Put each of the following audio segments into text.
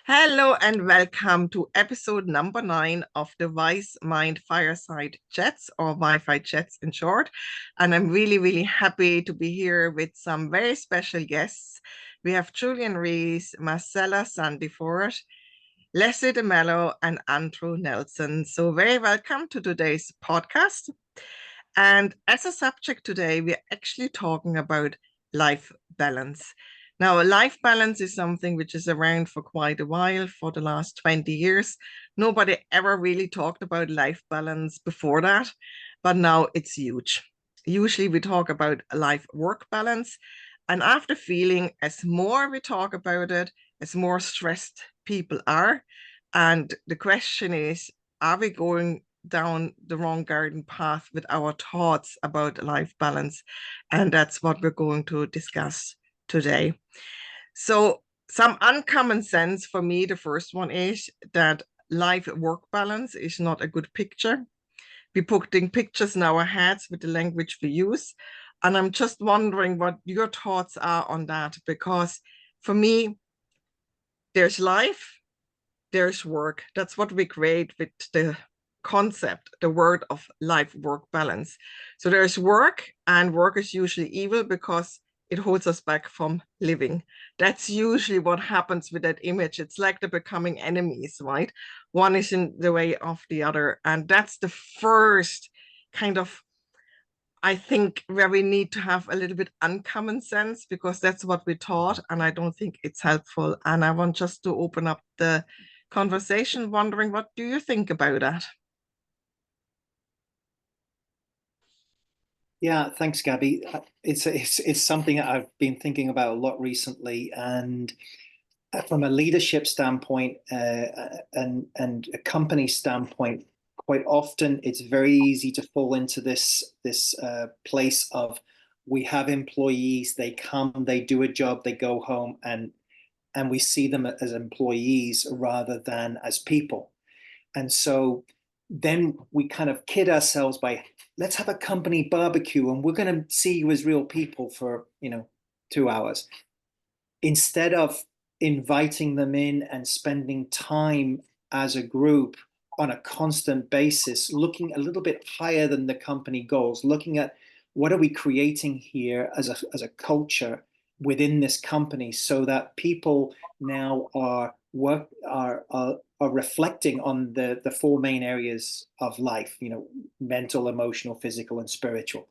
Hello and welcome to episode number 9 of the Wise Mind Fireside Chats, or Wi-Fi Chats in short. And I'm really happy to be here with some very special guests. We have Julien, Marcella Sandiford, Leslie DeMello, and Andrew Nelson. So very welcome to today's podcast. And as a subject today, we're actually talking about life balance. Now, life balance is something which is around for quite a while, for the last 20 years. Nobody ever really talked about life balance before that, but now it's huge. Usually we talk about life-work balance, and after feeling as more we talk about it, as more stressed people are, and the question is, are we going down the wrong garden path with our thoughts about life balance? And that's what we're going to discuss today. So, some uncommon sense for me, the first one is that life work balance is not a good picture. We're putting pictures in our heads with the language we use. And I'm just wondering what your thoughts are on that, because for me, there's life, there's work. That's what we create with the concept, the word of life work balance. So there's work, and work is usually evil because it holds us back from living. That's usually what happens with that image. It's like they're becoming enemies, right? One is in the way of the other. And that's the first kind of, I think, where we need to have a little bit uncommon sense, because that's what we taught, and I don't think it's helpful. And I want just to open up the conversation, wondering what do you think about that? Yeah, thanks, Gaby. It's something that I've been thinking about a lot recently, and from a leadership standpoint and a company standpoint, quite often it's very easy to fall into this place of we have employees, they come, they do a job, they go home, and we see them as employees rather than as people. And so then we kind of kid ourselves by, let's have a company barbecue and we're going to see you as real people for 2 hours, instead of inviting them in and spending time as a group on a constant basis, looking a little bit higher than the company goals, looking at what are we creating here as a culture within this company, so that people now are reflecting on the four main areas of life, mental, emotional, physical, and spiritual.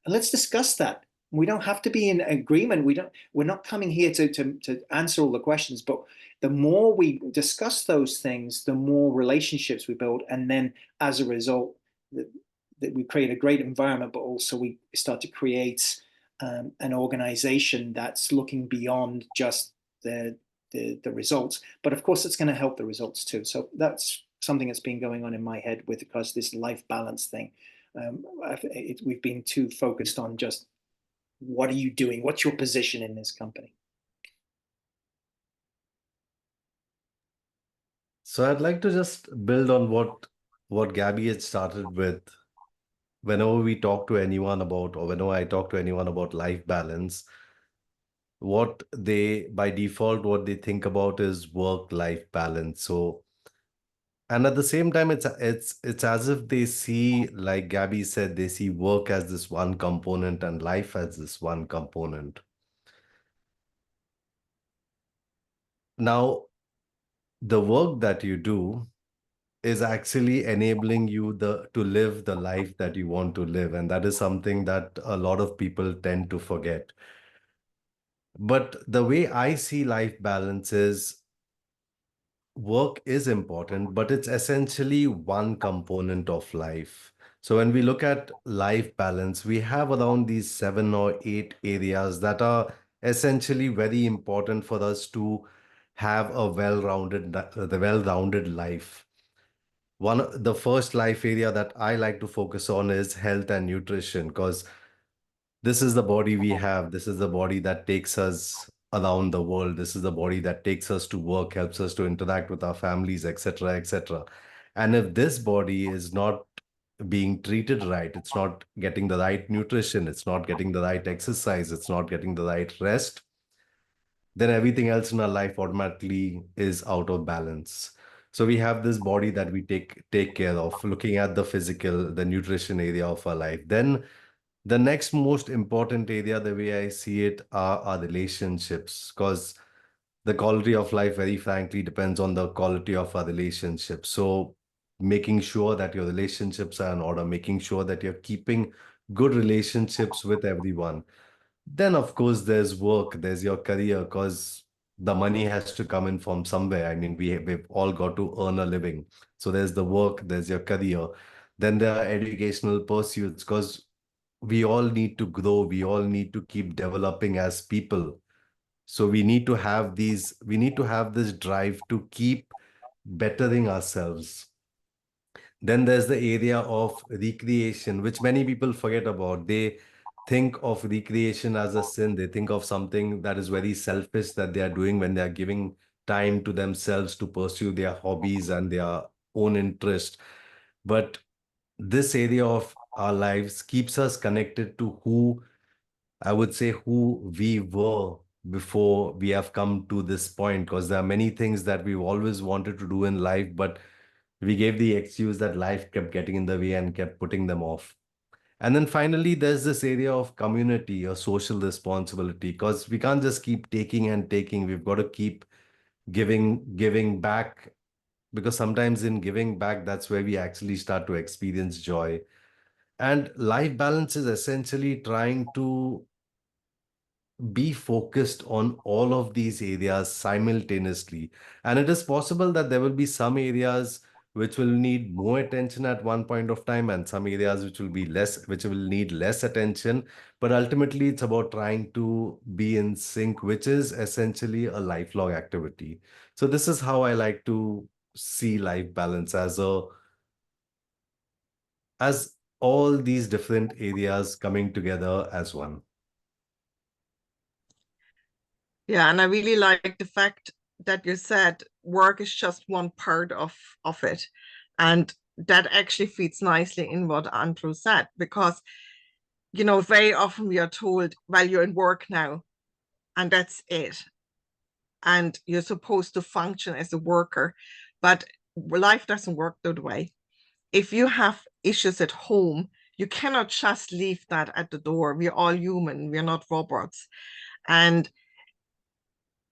And let's discuss that. We don't have to be in agreement. We're not coming here to answer all the questions, but the more we discuss those things, the more relationships we build. And then as a result, that we create a great environment, but also we start to create an organization that's looking beyond just the results. But of course, it's going to help the results too. So that's something that's been going on in my head with regards to this life balance thing. We've been too focused on just, what are you doing? What's your position in this company? So I'd like to just build on what Gaby had started with. Whenever we talk to anyone about, or whenever I talk to anyone about life balance, what they, by default, what they think about is work-life balance. So, and at the same time, it's as if they see, like Gaby said, they see work as this one component and life as this one component. Now, the work that you do is actually enabling you to live the life that you want to live. And that is something that a lot of people tend to forget. But the way I see life balance is, work is important, but it's essentially one component of life. So when we look at life balance, we have around these 7 or 8 areas that are essentially very important for us to have a well-rounded life. The first life area that I like to focus on is health and nutrition, because this is the body we have. This is the body that takes us around the world. This is the body that takes us to work, helps us to interact with our families, etc., etc. And if this body is not being treated right, it's not getting the right nutrition, it's not getting the right exercise, it's not getting the right rest, then everything else in our life automatically is out of balance. So we have this body that we take care of, looking at the physical, the nutrition area of our life. Then the next most important area, the way I see it, are our relationships, because the quality of life, very frankly, depends on the quality of our relationships. So making sure that your relationships are in order, making sure that you're keeping good relationships with everyone. Then, of course, there's work, there's your career, because the money has to come in from somewhere. I mean, we've all got to earn a living. So there's the work, there's your career. Then there are educational pursuits, because we all need to grow, we all need to keep developing as people. So we need to have this drive to keep bettering ourselves. Then there's the area of recreation, which many people forget about. They think of recreation as a sin. They think of something that is very selfish that they are doing when they are giving time to themselves to pursue their hobbies and their own interest. But this area of our lives keeps us connected to I would say, who we were before we have come to this point, because there are many things that we've always wanted to do in life, but we gave the excuse that life kept getting in the way and kept putting them off. And then finally, there's this area of community or social responsibility, because we can't just keep taking and taking. We've got to keep giving back, because sometimes in giving back, that's where we actually start to experience joy. And life balance is essentially trying to be focused on all of these areas simultaneously. And it is possible that there will be some areas which will need more attention at one point of time, and some areas which will need less attention. But ultimately, it's about trying to be in sync, which is essentially a lifelong activity. So this is how I like to see life balance, as all these different areas coming together as one. Yeah, and I really like the fact that you said work is just one part of it. And that actually fits nicely in what Andrew said, because, very often we are told, well, you're in work now, and that's it. And you're supposed to function as a worker. But life doesn't work that way. If you have issues at home, you cannot just leave that at the door. We're all human, we're not robots. And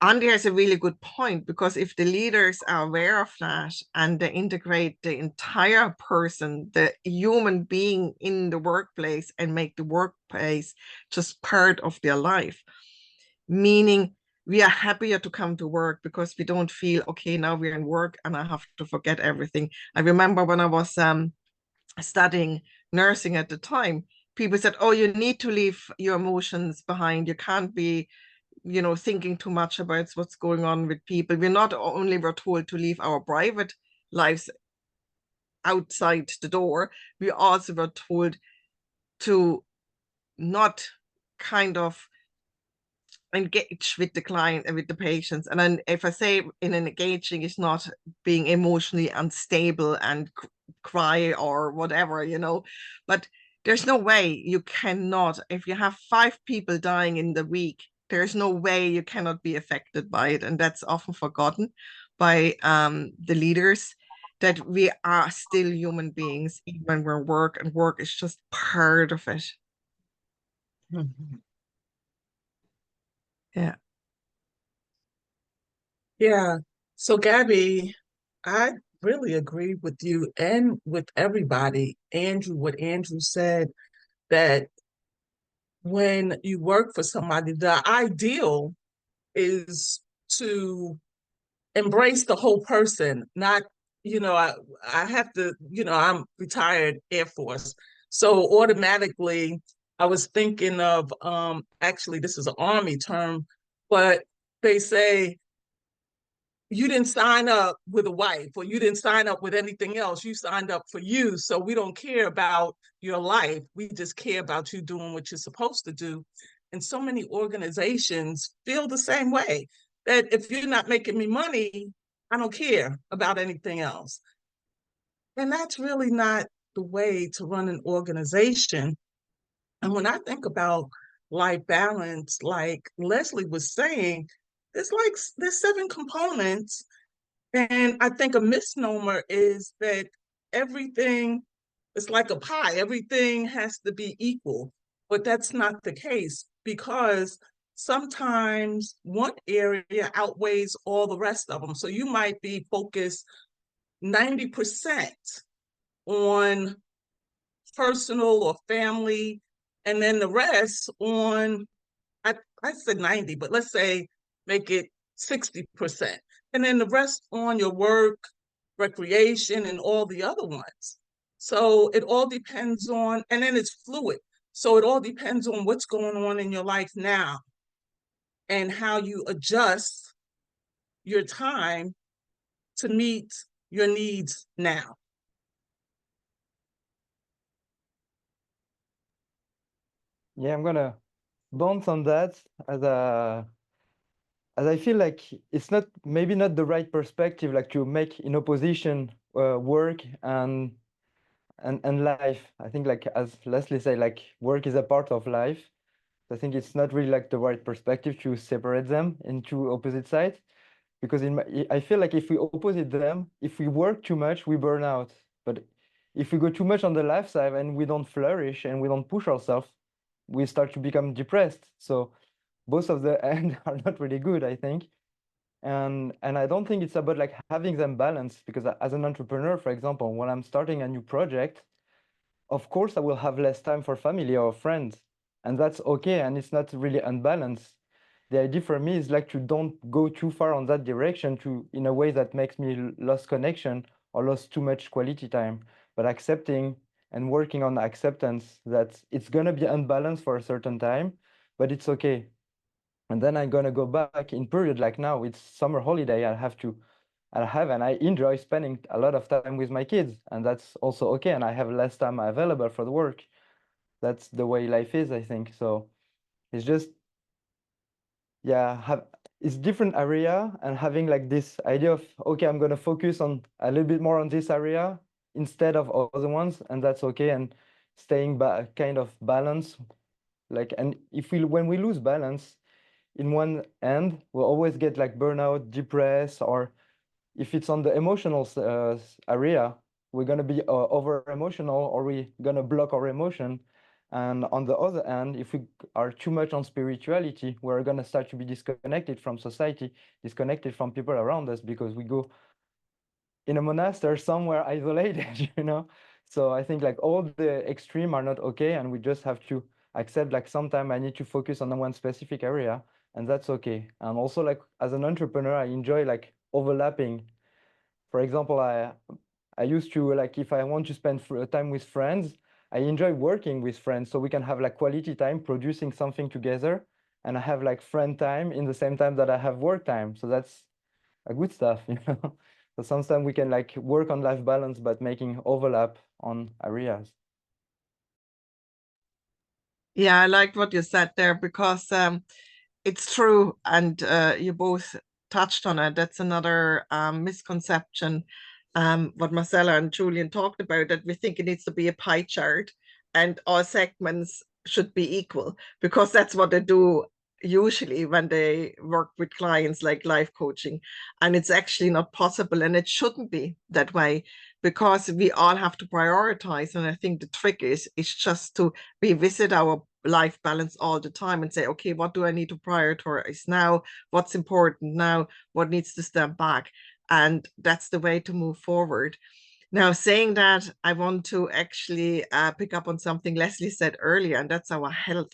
Andy has a really good point, because if the leaders are aware of that and they integrate the entire person, the human being in the workplace, and make the workplace just part of their life, meaning we are happier to come to work because we don't feel, okay, now we're in work and I have to forget everything. I remember when I was studying nursing at the time, people said, oh, you need to leave your emotions behind. You can't be thinking too much about what's going on with people. We're not only were told to leave our private lives outside the door, we also were told to not kind of engage with the client and with the patients. And then if I say in an engaging is not being emotionally unstable and cry or whatever, but there's no way you cannot, if you have 5 people dying in the week, there's no way you cannot be affected by it. And that's often forgotten by the leaders, that we are still human beings even when we're work, and work is just part of it. Yeah. Yeah. So, Gaby, I really agree with you and with everybody. Andrew, what Andrew said, that when you work for somebody, the ideal is to embrace the whole person, not, I have to, I'm retired Air Force. So automatically I was thinking of, actually, this is an Army term, but they say, you didn't sign up with a wife, or you didn't sign up with anything else. You signed up for you. So we don't care about your life. We just care about you doing what you're supposed to do. And so many organizations feel the same way, that if you're not making me money, I don't care about anything else. And that's really not the way to run an organization. And when I think about life balance, like Leslie was saying, there's 7 components. And I think a misnomer is that everything is like a pie, everything has to be equal. But that's not the case, because sometimes one area outweighs all the rest of them. So you might be focused 90% on personal or family, and then the rest on, I said 90, but let's say make it 60%. And then the rest on your work, recreation, and all the other ones. So it all depends on, and then it's fluid. So it all depends on what's going on in your life now and how you adjust your time to meet your needs now. Yeah, I'm gonna bounce on that as I feel like it's not maybe not the right perspective, like to make in opposition work and life. I think, like as Leslie said, like work is a part of life. I think it's not really like the right perspective to separate them into opposite sides, because I feel like if we opposite them, if we work too much, we burn out. But if we go too much on the life side and we don't flourish and we don't push ourselves, we start to become depressed. So both of the end are not really good, I think. And I don't think it's about like having them balanced, because as an entrepreneur, for example, when I'm starting a new project, of course I will have less time for family or friends, and that's okay, and it's not really unbalanced. The idea for me is like to don't go too far on that direction, to in a way that makes me lose connection or lose too much quality time, but accepting and working on acceptance that it's gonna be unbalanced for a certain time, but it's okay. And then I'm gonna go back in period like now, it's summer holiday, and I enjoy spending a lot of time with my kids, and that's also okay. And I have less time available for the work. That's the way life is, I think. So it's just, yeah, it's different area, and having like this idea of, okay, I'm gonna focus on a little bit more on this area instead of other ones, and that's okay. And staying kind of balance, like, and when we lose balance in one end, we'll always get like burnout, depressed, or if it's on the emotional area, we're going to be over emotional, or we're going to block our emotion. And on the other hand, if we are too much on spirituality, we're going to start to be disconnected from society, disconnected from people around us, because we go in a monastery somewhere isolated, you know? So I think like all the extreme are not okay, and we just have to accept like sometimes I need to focus on one specific area, and that's okay. And also, like as an entrepreneur, I enjoy like overlapping. For example, I used to, like, if I want to spend time with friends, I enjoy working with friends, so we can have like quality time producing something together, and I have like friend time in the same time that I have work time. So that's a good stuff, you know. So sometimes we can like work on life balance, but making overlap on areas. Yeah, I liked what you said there, because it's true, and you both touched on it. That's another misconception, what Marcella and Julien talked about, that we think it needs to be a pie chart and all segments should be equal, because that's what they do usually when they work with clients like life coaching. And it's actually not possible, and it shouldn't be that way, because we all have to prioritize. And I think the trick is just to revisit our life balance all the time and say, okay, what do I need to prioritize now? What's important now? What needs to step back? And that's the way to move forward. Now, saying that, I want to actually pick up on something Leslie said earlier, and that's our health.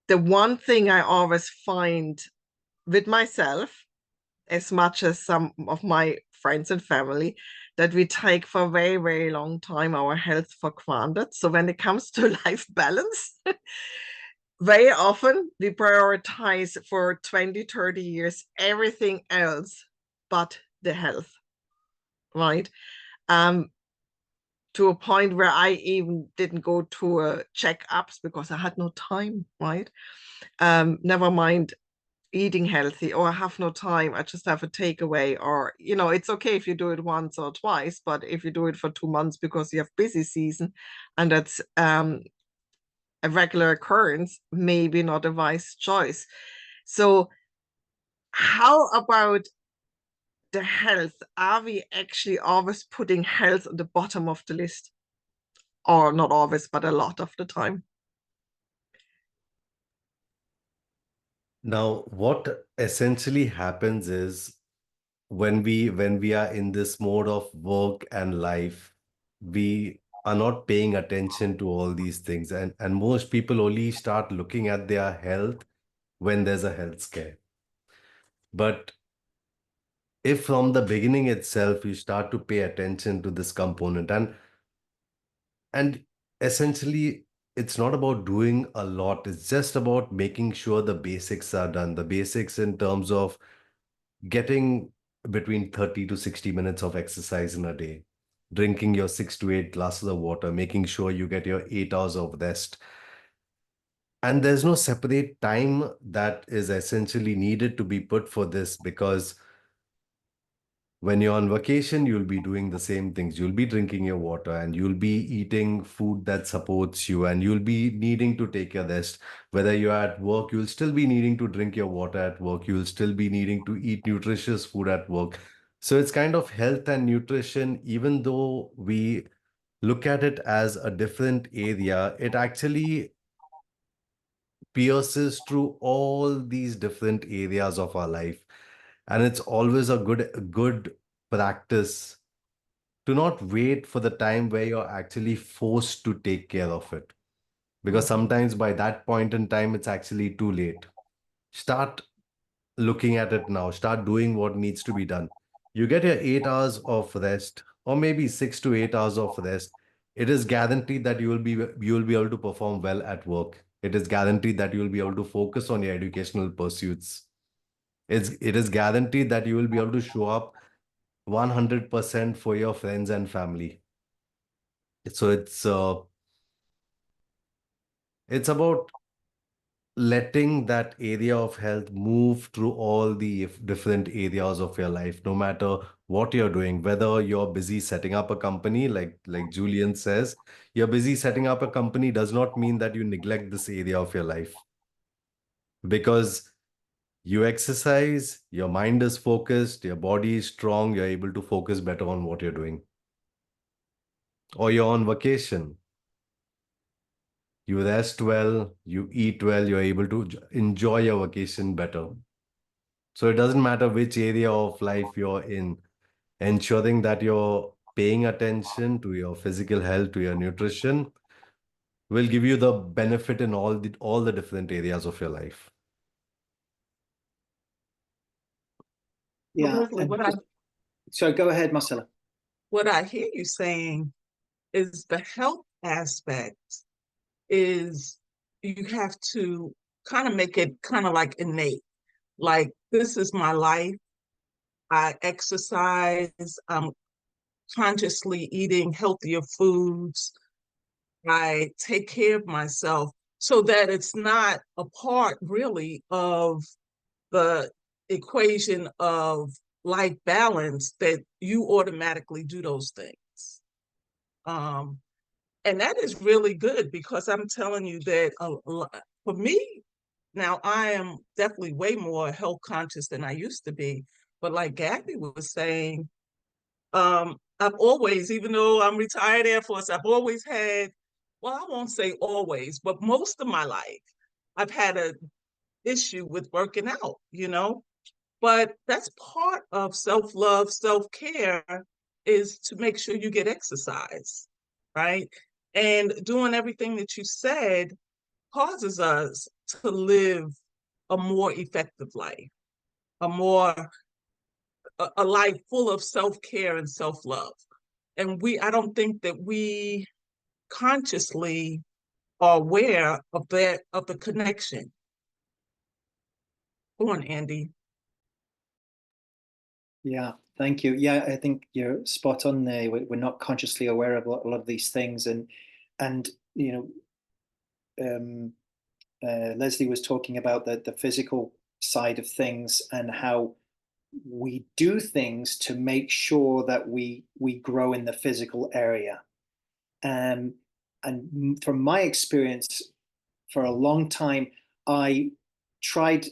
The one thing I always find with myself, as much as some of my friends and family, that we take for a very, very long time our health for granted. So when it comes to life balance, very often we prioritize for 20, 30 years everything else but the health, right? To a point where I even didn't go to checkups because I had no time, right? Never mind eating healthy, or I have no time, I just have a takeaway, or it's okay if you do it once or twice, but if you do it for 2 months because you have busy season and that's a regular occurrence, maybe not a wise choice. So how about the health? Are we actually always putting health at the bottom of the list? Or not always, but a lot of the time. Now, what essentially happens is when we are in this mode of work and life, we are not paying attention to all these things. And most people only start looking at their health when there's a health scare. But if from the beginning itself you start to pay attention to this component, and essentially it's not about doing a lot, it's just about making sure the basics are done. The basics in terms of getting between 30 to 60 minutes of exercise in a day, drinking your 6 to 8 glasses of water, making sure you get your 8 hours of rest. And there's no separate time that is essentially needed to be put for this, because when you're on vacation, you'll be doing the same things. You'll be drinking your water and you'll be eating food that supports you, and you'll be needing to take your rest. Whether you're at work, you'll still be needing to drink your water at work. You'll still be needing to eat nutritious food at work. So it's kind of health and nutrition, even though we look at it as a different area, it actually pierces through all these different areas of our life. And it's always a good practice to not wait for the time where you're actually forced to take care of it. Because sometimes by that point in time, it's actually too late. Start looking at it now. Start doing what needs to be done. You get your 8 hours of rest, or maybe 6 to 8 hours of rest. It is guaranteed that you will be able to perform well at work. It is guaranteed that you will be able to focus on your educational pursuits. It is guaranteed that you will be able to show up 100% for your friends and family. So it's about letting that area of health move through all the different areas of your life, no matter what you're doing. Whether you're busy setting up a company, like Julien says, you're busy setting up a company does not mean that you neglect this area of your life. Because you exercise, your mind is focused, your body is strong, you're able to focus better on what you're doing. Or you're on vacation, you rest well, you eat well, you're able to enjoy your vacation better. So it doesn't matter which area of life you're in, ensuring that you're paying attention to your physical health, to your nutrition, will give you the benefit in all the different areas of your life. Yeah. Leslie, So go ahead, Marcella. what I hear you saying is the health aspect is you have to kind of make it kind of like innate. Like, this is my life. I exercise. I'm consciously eating healthier foods. I take care of myself, so that it's not a part really of the equation of life balance that you automatically do those things. And that is really good, because I'm telling you that for me, now I am definitely way more health conscious than I used to be. But like Gaby was saying, I've always, even though I'm retired Air Force, I've always had, well, I won't say always, but most of my life, I've had a issue with working out, But that's part of self-love, self-care, is to make sure you get exercise, right? And doing everything that you said causes us to live a more effective life, a life full of self-care and self-love. And I don't think that we consciously are aware of the connection. Go on, Andy. Yeah, thank you. Yeah, I think you're spot on there. We're not consciously aware of a lot of these things, and Leslie was talking about the physical side of things and how we do things to make sure that we grow in the physical area. And from my experience, for a long time, I tried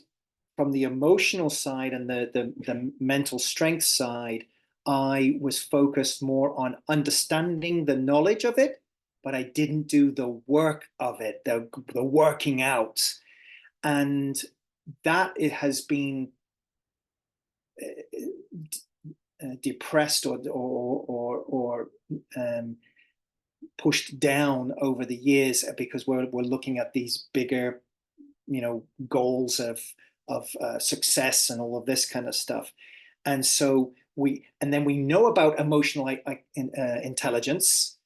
from the emotional side and the mental strength side, I was focused more on understanding the knowledge of it, but I didn't do the work of it, the working out. And that it has been depressed or pushed down over the years, because we're looking at these bigger, goals of success and all of this kind of stuff. And so then we know about emotional intelligence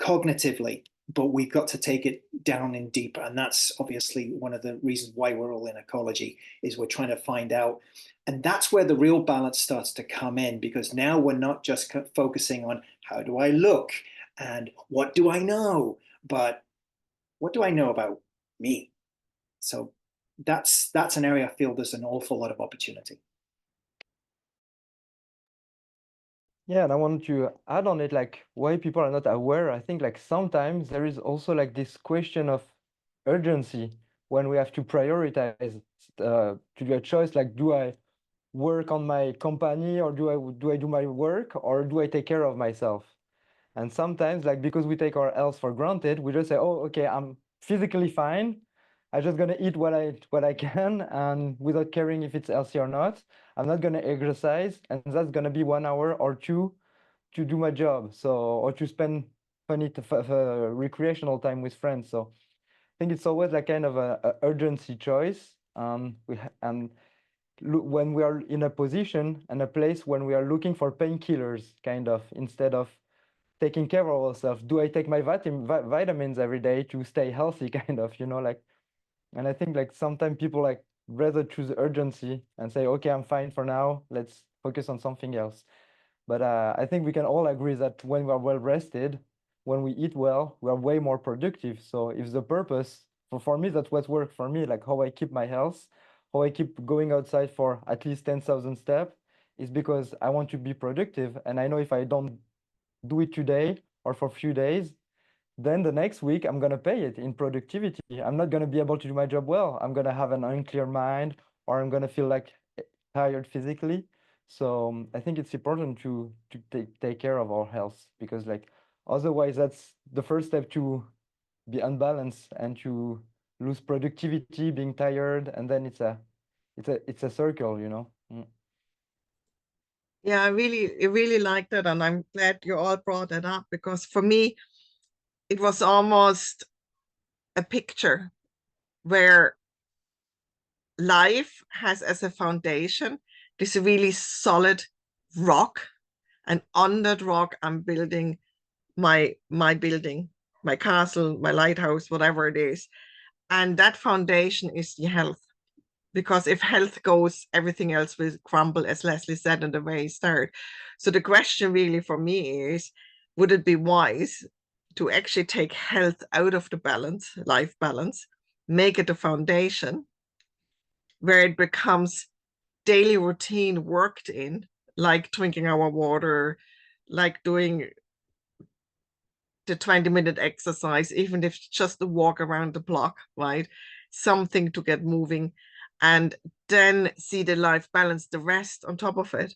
cognitively, but we've got to take it down in deeper. And that's obviously one of the reasons why we're all in Achology, is we're trying to find out. And that's where the real balance starts to come in, because now we're not just focusing on how do I look and what do I know, but what do I know about me? So that's an area I feel there's an awful lot of opportunity. Yeah, and I want to add on it, like why people are not aware. I think like sometimes there is also like this question of urgency when we have to prioritize to do a choice, like do I work on my company, or do I do my work, or do I take care of myself? And sometimes, like, because we take our health for granted, we just say, oh, okay, I'm physically fine. I'm just gonna eat what I can, and without caring if it's healthy or not. I'm not gonna exercise, and that's gonna be 1 hour or two to do my job. So, or to spend funny recreational time with friends. So I think it's always like kind of a urgency choice. And when we are in a position and a place when we are looking for painkillers, kind of, instead of taking care of ourselves. Do I take my vitamins every day to stay healthy, kind of, like, and I think like sometimes people like rather choose urgency and say, okay, I'm fine for now, let's focus on something else. But I think we can all agree that when we are well rested, when we eat well, we are way more productive. So if the purpose, for me, that's what works for me, like how I keep my health, how I keep going outside for at least 10,000 steps, is because I want to be productive. And I know if I don't do it today or for a few days, then the next week I'm going to pay it in productivity. I'm not going to be able to do my job well. I'm going to have an unclear mind, or I'm going to feel like tired physically. So I think it's important to take care of our health, because like otherwise that's the first step to be unbalanced and to lose productivity, being tired, and then it's a circle, Yeah, I really like that, and I'm glad you all brought that up, because for me, it was almost a picture where life has as a foundation this really solid rock, and on that rock I'm building my building, my castle, my lighthouse, whatever it is. And that foundation is the health. Because if health goes, everything else will crumble, as Leslie said in the very start. So the question really for me is, would it be wise to actually take health out of the balance, life balance, make it a foundation where it becomes daily routine worked in, like drinking our water, like doing the 20-minute exercise, even if it's just a walk around the block, right? Something to get moving, and then see the life balance, the rest on top of it.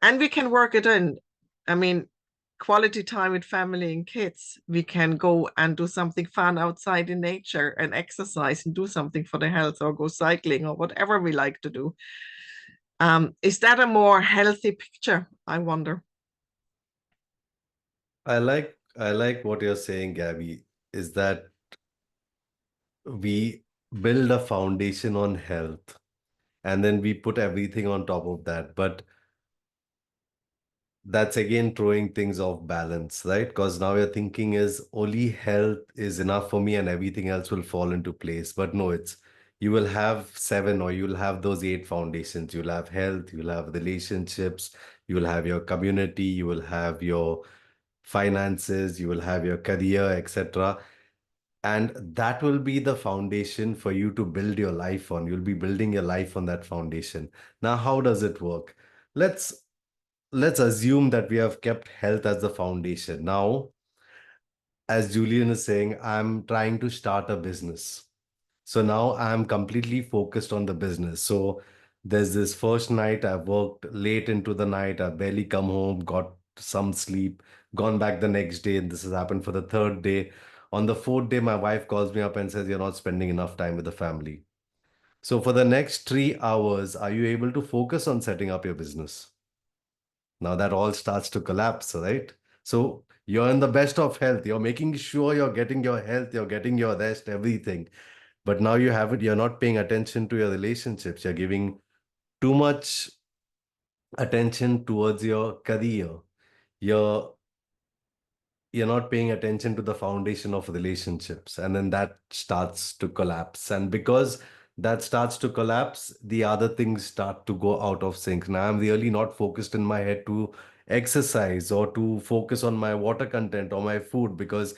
And we can work it in. I mean, quality time with family and kids. We can go and do something fun outside in nature and exercise and do something for the health, or go cycling, or whatever we like to do. Is that a more healthy picture, I wonder? I like what you're saying, Gabby, is that we build a foundation on health and then we put everything on top of that. But that's again throwing things off balance, right? Because now your thinking is only health is enough for me and everything else will fall into place. But no, it's you will have seven, or you'll have those eight foundations. You'll have health, you'll have relationships, you will have your community, you will have your finances, you will have your career, etc. And that will be the foundation for you to build your life on. You'll be building your life on that foundation. Now, how does it work? Let's assume that we have kept health as the foundation. Now, as Julien is saying, I'm trying to start a business. So now I'm completely focused on the business. So there's this first night I've worked late into the night. I barely come home, got some sleep, gone back the next day. And this has happened for the third day. On the fourth day, my wife calls me up and says, "You're not spending enough time with the family." So for the next 3 hours, are you able to focus on setting up your business? Now that all starts to collapse, right? So you're in the best of health. You're making sure you're getting your health, you're getting your rest, everything. But now you have it, you're not paying attention to your relationships. You're giving too much attention towards your career. You're you're not paying attention to the foundation of relationships, and then that starts to collapse. And because that starts to collapse, the other things start to go out of sync. Now I'm really not focused in my head to exercise or to focus on my water content or my food, because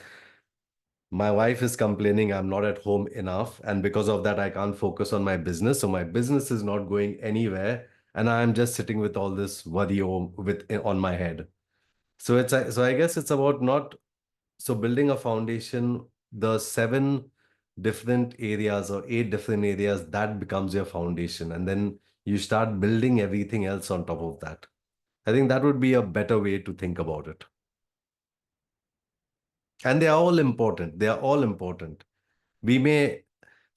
my wife is complaining I'm not at home enough, and because of that I can't focus on my business. So my business is not going anywhere, and I'm just sitting with all this worry on my head. So I guess it's about not so building a foundation, the 7 different areas or 8 different areas, that becomes your foundation. And then you start building everything else on top of that. I think that would be a better way to think about it. And they are all important. They are all important. We may,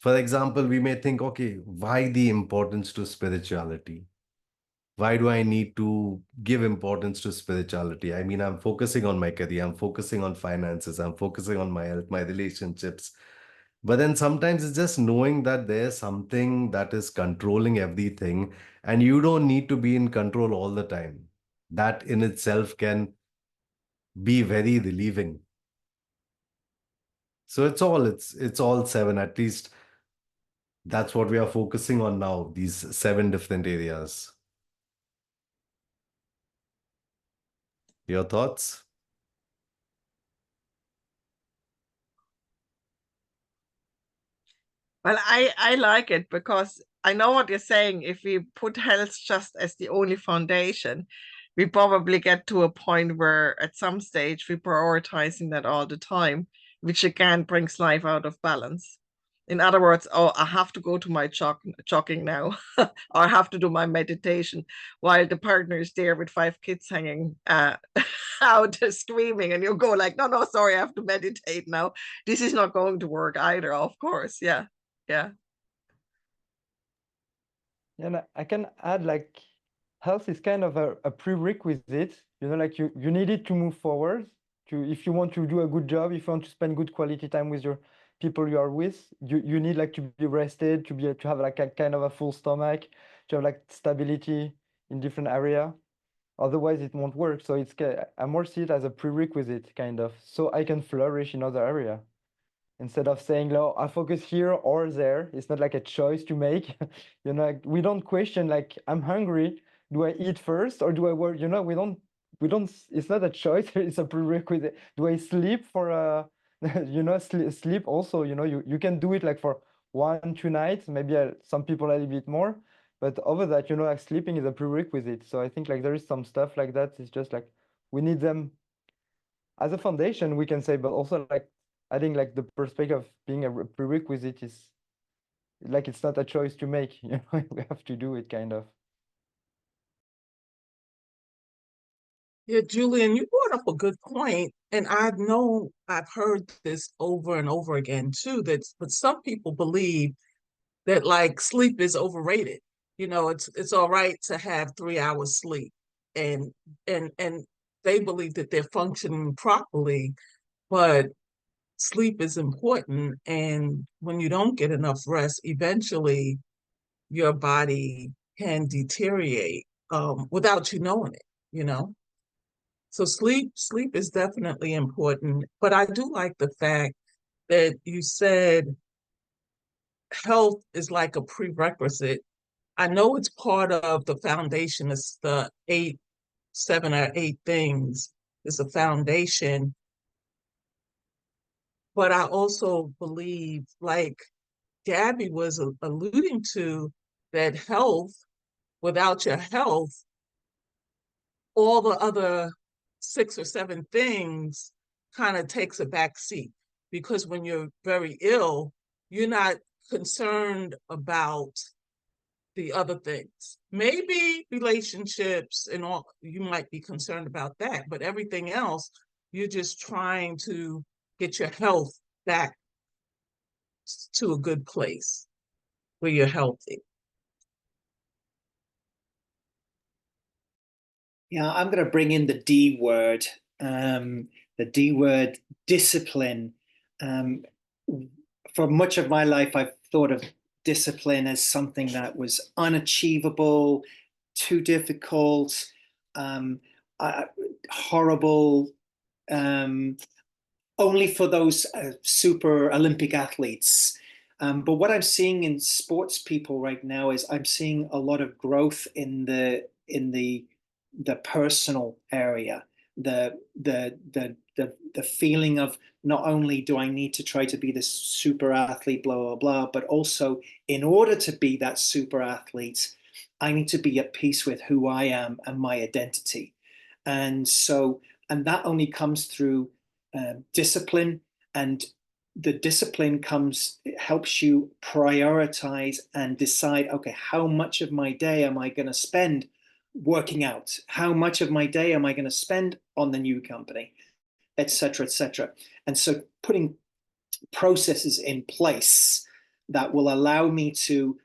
for example, we may think, okay, why the importance to spirituality? Why do I need to give importance to spirituality? I mean, I'm focusing on my career, I'm focusing on finances, I'm focusing on my health, my relationships. But then sometimes it's just knowing that there's something that is controlling everything, and you don't need to be in control all the time. That in itself can be very relieving. So it's all 7, at least that's what we are focusing on now, these 7 different areas. Your thoughts? Well, I like it because I know what you're saying. If we put health just as the only foundation, we probably get to a point where at some stage we're prioritizing that all the time, which again brings life out of balance. In other words, oh, I have to go to my jogging now, or I have to do my meditation, while the partner is there with 5 kids hanging out screaming, and you go like, no, no, sorry, I have to meditate now. This is not going to work either, of course. Yeah. Yeah. And I can add, like, health is kind of a prerequisite, like you need it to move forward. If you want to do a good job, if you want to spend good quality time with your people you are with, you need like to be rested, to have like a kind of a full stomach, to have like stability in different area. Otherwise it won't work. So I more see it as a prerequisite, kind of, so I can flourish in other area. Instead of saying, "No, I focus here or there." It's not like a choice to make. Like, we don't question, like, I'm hungry. Do I eat first or do I work? We don't. It's not a choice. It's a prerequisite. Do I sleep for sleep also? You can do it like for 1-2 nights. Maybe some people a little bit more, but over that, like, sleeping is a prerequisite. So I think like there is some stuff like that. It's just like we need them as a foundation, we can say, but also like adding like the perspective of being a prerequisite is like it's not a choice to make. We have to do it, kind of. Yeah, Julian, you brought up a good point, and I know I've heard this over and over again too. But some people believe that like sleep is overrated. It's all right to have 3 hours sleep, and and they believe that they're functioning properly, but sleep is important. And when you don't get enough rest, eventually your body can deteriorate without you knowing it. So sleep is definitely important. But I do like the fact that you said health is like a prerequisite. I know it's part of the foundation. It's the 7 or 8 things. It's a foundation. But I also believe, like Gaby was alluding to, that without your health, all the other 6 or 7 things kind of takes a back seat, because when you're very ill, you're not concerned about the other things. Maybe relationships and all, you might be concerned about that, but everything else, you're just trying to get your health back to a good place where you're healthy. Yeah, I'm going to bring in the D word, discipline. For much of my life, I've thought of discipline as something that was unachievable, too difficult, horrible, only for those super Olympic athletes. But what I'm seeing in sports people right now is I'm seeing a lot of growth in the personal area, the feeling of not only do I need to try to be this super athlete, blah, blah, blah, but also in order to be that super athlete, I need to be at peace with who I am and my identity. And that only comes through discipline, and the discipline helps you prioritize and decide, okay, how much of my day am I going to spend working out? How much of my day am I going to spend on the new company, et cetera, et cetera. And so putting processes in place that will allow me to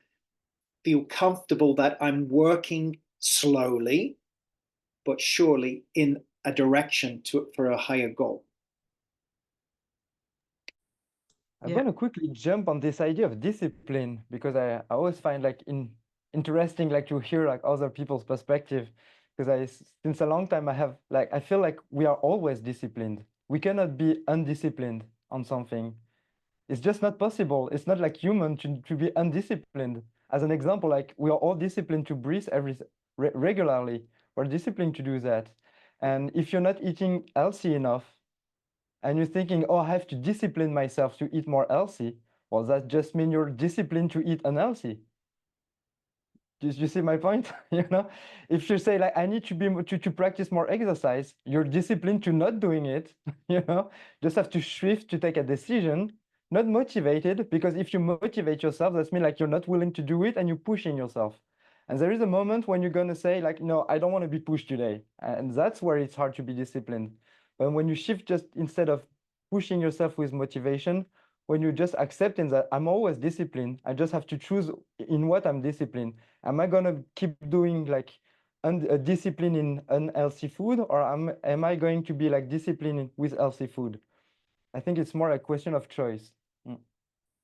feel comfortable that I'm working slowly but surely in a direction for a higher goal. I'm going to quickly jump on this idea of discipline, because I always find like interesting like to hear like other people's perspective, because since a long time I feel like we are always disciplined. We cannot be undisciplined on something. It's just not possible. It's not like human to be undisciplined. As an example, like we are all disciplined to breathe regularly. We're disciplined to do that. And if you're not eating healthy enough, and you're thinking, oh, I have to discipline myself to eat more healthy, well, that just means you're disciplined to eat unhealthy. Do you see my point? If you say like, I need to practice more exercise, you're disciplined to not doing it. Just have to shift to take a decision, not motivated, because if you motivate yourself, that means like you're not willing to do it and you're pushing yourself. And there is a moment when you're going to say like, no, I don't want to be pushed today. And that's where it's hard to be disciplined. But when you shift, just instead of pushing yourself with motivation, when you're just accepting that I'm always disciplined, I just have to choose in what I'm disciplined. Am I going to keep doing like discipline in unhealthy food, or am I going to be like disciplined with healthy food? I think it's more a question of choice.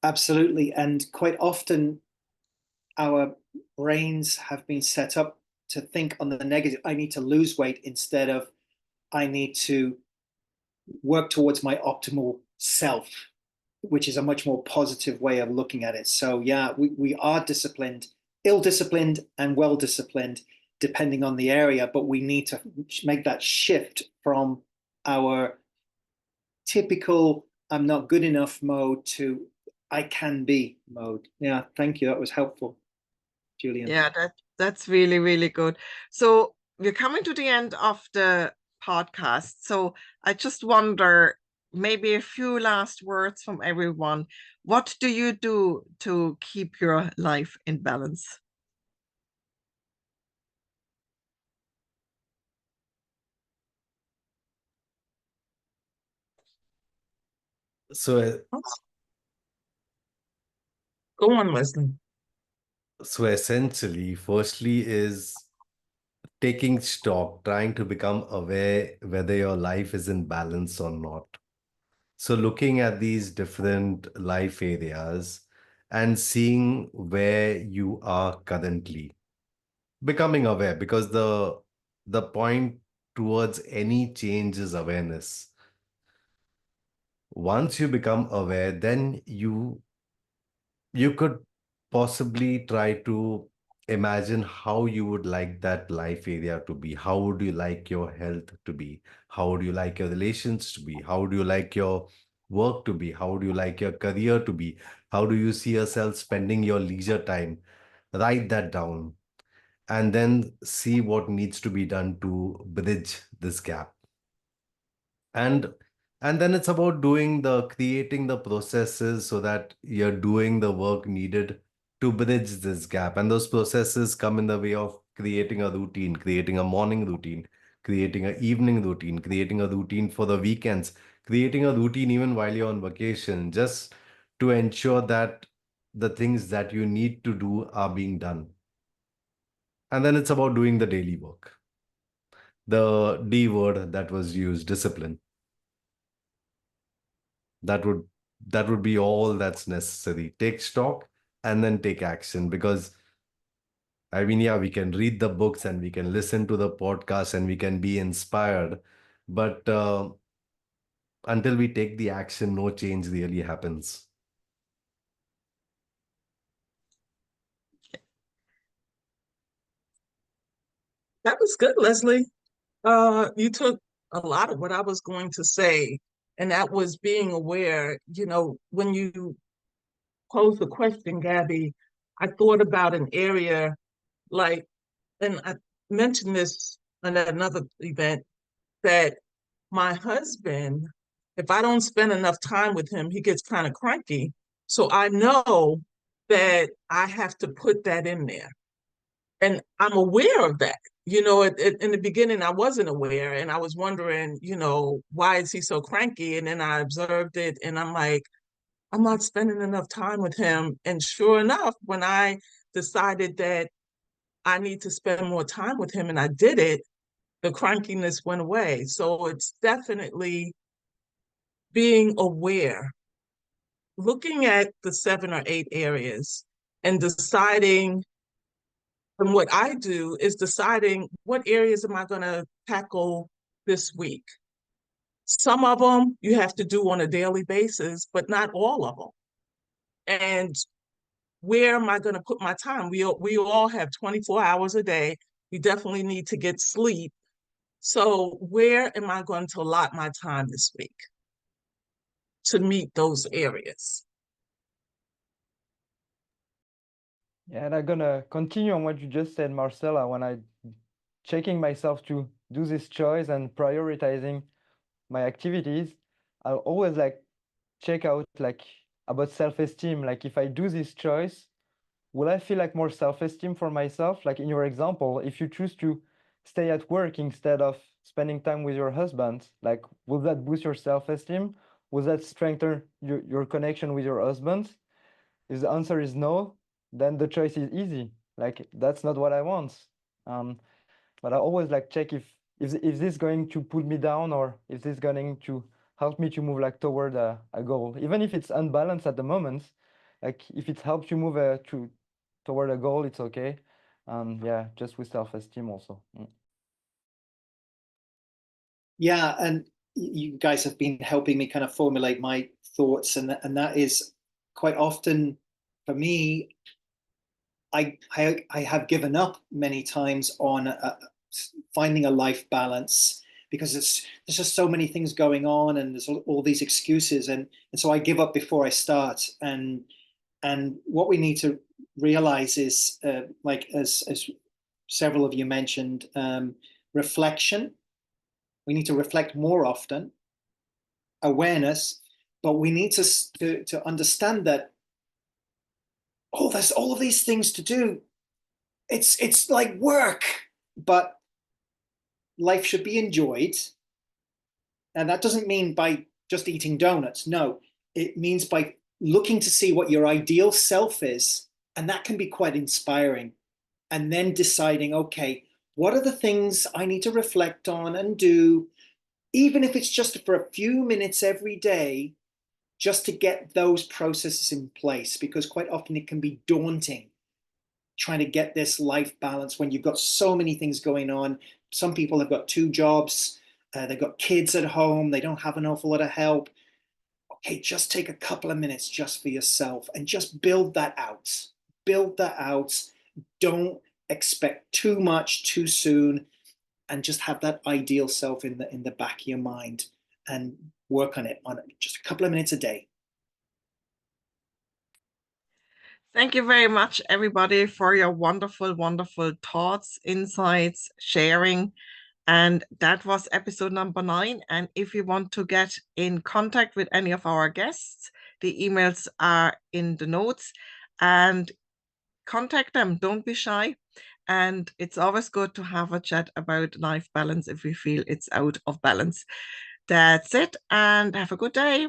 Absolutely. And quite often our brains have been set up to think on the negative. I need to lose weight instead of I need to work towards my optimal self, which is a much more positive way of looking at it. So yeah, we are disciplined, ill-disciplined and well-disciplined, depending on the area, but we need to make that shift from our typical I'm not good enough mode to I can be mode. Yeah, thank you. That was helpful, Julien. Yeah, that's really, really good. So we're coming to the end of the podcast. So I just wonder, maybe a few last words from everyone. What do you do to keep your life in balance? So, Go on, Leslie. so essentially, firstly is taking stock, trying to become aware whether your life is in balance or not. So looking at these different life areas and seeing where you are currently, becoming aware, because the point towards any change is awareness. Once you become aware, then you could possibly try to imagine how you would like that life area to be. How would you like your health to be? How would you like your relations to be? How would you like your work to be? How would you like your career to be? How do you see yourself spending your leisure time? Write that down and then see what needs to be done to bridge this gap. And And then it's about creating the processes so that you're doing the work needed to bridge this gap. And those processes come in the way of creating a routine, creating a morning routine, creating an evening routine, creating a routine for the weekends, creating a routine even while you're on vacation, just to ensure that the things that you need to do are being done. And then it's about doing the daily work. The D word that was used, discipline. That would be all that's necessary. Take stock and then take action, because I mean, yeah, we can read the books and we can listen to the podcast and we can be inspired, but until we take the action, no change really happens. That was good, Leslie. You took a lot of what I was going to say, and that was being aware. You know, when you posed the question, Gabby, I thought about an area like, and I mentioned this in another event, that my husband, if I don't spend enough time with him, he gets kind of cranky. So I know that I have to put that in there. And I'm aware of that. You know, in the beginning, I wasn't aware, and I was wondering, you know, why is he so cranky? And then I observed it, and I'm like, I'm not spending enough time with him. And sure enough, when I decided that I need to spend more time with him and I did it, the crankiness went away. So it's definitely being aware, looking at the 7 or 8 areas and deciding. And what I do is deciding what areas am I going to tackle this week. Some of them you have to do on a daily basis, but not all of them. And where am I going to put my time? We all have 24 hours a day. We definitely need to get sleep. So where am I going to allot my time this week to meet those areas? Yeah, and I'm gonna continue on what you just said, Marcella, when I checking myself to do this choice and prioritizing my activities, I'll always like check out like about self-esteem. Like if I do this choice, will I feel like more self-esteem for myself? Like in your example, if you choose to stay at work instead of spending time with your husband, like will that boost your self-esteem? Will that strengthen your connection with your husband? If the answer is no, then the choice is easy. Like that's not what I want. But I always like check if this is going to put me down or if this is going to help me to move like toward a goal, even if it's unbalanced at the moment. Like if it helps you move toward a goal, it's okay. Yeah, just with self-esteem also. Yeah, and you guys have been helping me kind of formulate my thoughts, and that is quite often for me. I have given up many times on finding a life balance because there's just so many things going on, and there's all these excuses, and so I give up before I start. And what we need to realize is, like as several of you mentioned, reflection. We need to reflect more often, awareness, but we need to understand that, oh, there's all of these things to do. It's like work, but life should be enjoyed. And that doesn't mean by just eating donuts. No, it means by looking to see what your ideal self is. And that can be quite inspiring. And then deciding, okay, what are the things I need to reflect on and do, even if it's just for a few minutes every day, just to get those processes in place, because quite often it can be daunting trying to get this life balance when you've got so many things going on. Some people have got 2 jobs, they've got kids at home, they don't have an awful lot of help. Okay, just take a couple of minutes just for yourself and just build that out. Build that out. Don't expect too much too soon, and just have that ideal self in the back of your mind and work on it just a couple of minutes a day. Thank you very much, everybody, for your wonderful, wonderful thoughts, insights, sharing. And that was episode number 9. And if you want to get in contact with any of our guests, the emails are in the notes, and contact them. Don't be shy. And it's always good to have a chat about life balance if we feel it's out of balance. That's it, and have a good day.